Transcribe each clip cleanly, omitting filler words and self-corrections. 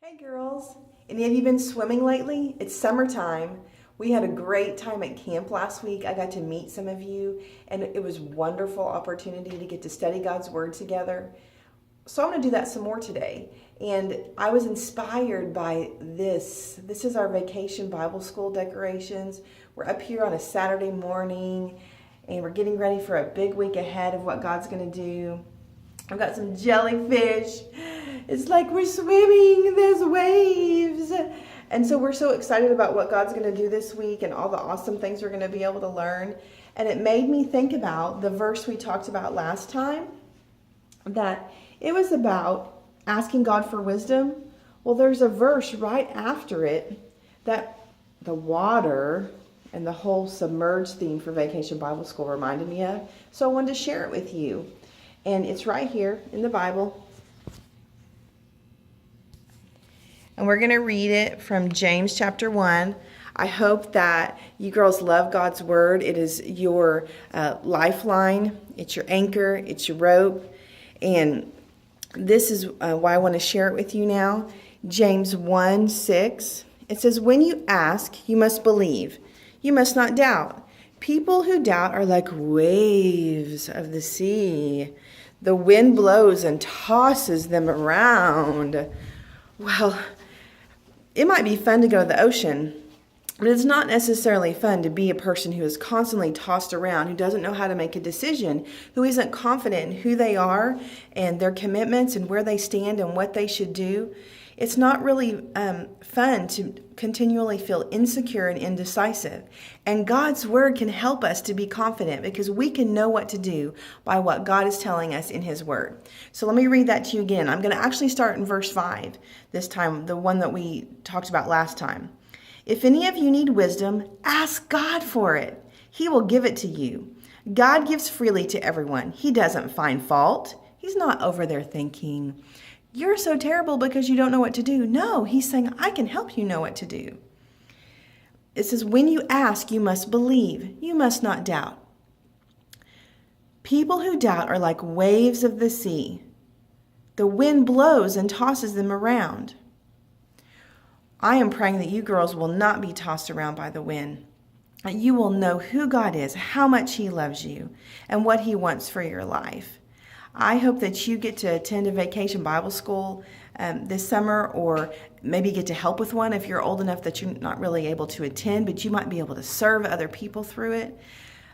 Hey girls, any of you been swimming lately? It's summertime. We had a great time at camp last week. I got to meet some of you and it was a wonderful opportunity to get to study God's Word together. So I'm going to do that some more today. And I was inspired by this. This is our vacation Bible school decorations. We're up here on a Saturday morning and we're getting ready for a big week ahead of what God's going to do. I've got some jellyfish. It's like we're swimming, there's waves. And so we're so excited about what God's going to do this week and all the awesome things we're going to be able to learn. And it made me think about the verse we talked about last time, that it was about asking God for wisdom. Well, there's a verse right after it that the water and the whole submerged theme for Vacation Bible School reminded me of. So I wanted to share it with you. And it's right here in the Bible. And we're going to read it from James chapter 1. I hope that you girls love God's Word. It is your lifeline. It's your anchor. It's your rope. And this is why I want to share it with you now. James 1:6. It says, "When you ask, you must believe. You must not doubt. People who doubt are like waves of the sea. The wind blows and tosses them around." Well, it might be fun to go to the ocean, but it's not necessarily fun to be a person who is constantly tossed around, who doesn't know how to make a decision, who isn't confident in who they are and their commitments and where they stand and what they should do. It's not really fun to continually feel insecure and indecisive. And God's Word can help us to be confident because we can know what to do by what God is telling us in His Word. So let me read that to you again. I'm going to actually start in verse 5 this time, the one that we talked about last time. "If any of you need wisdom, ask God for it. He will give it to you. God gives freely to everyone. He doesn't find fault. He's not over there thinking, 'You're so terrible because you don't know what to do.' No, He's saying, 'I can help you know what to do.' It says, 'When you ask, you must believe. You must not doubt.' People who doubt are like waves of the sea. The wind blows and tosses them around." I am praying that you girls will not be tossed around by the wind. That you will know who God is, how much He loves you, and what He wants for your life. I hope that you get to attend a vacation Bible school this summer, or maybe get to help with one if you're old enough that you're not really able to attend, but you might be able to serve other people through it.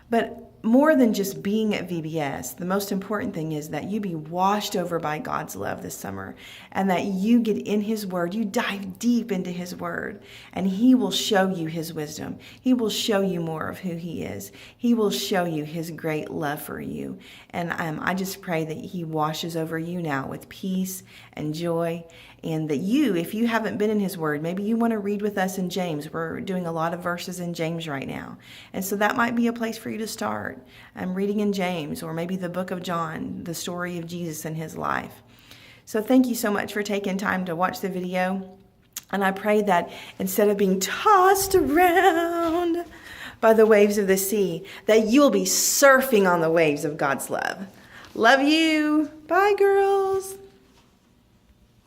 But more than just being at VBS, the most important thing is that you be washed over by God's love this summer, and that you get in His Word, you dive deep into His Word, and He will show you His wisdom. He will show you more of who He is. He will show you His great love for you. And I just pray that He washes over you now with peace and joy, and that you, if you haven't been in His Word, maybe you want to read with us in James. We're doing a lot of verses in James right now. And so that might be a place for you to start. I'm reading in James, or maybe the book of John, the story of Jesus and His life. So thank you so much for taking time to watch the video. And I pray that instead of being tossed around by the waves of the sea, that you will be surfing on the waves of God's love. Love you. Bye, girls.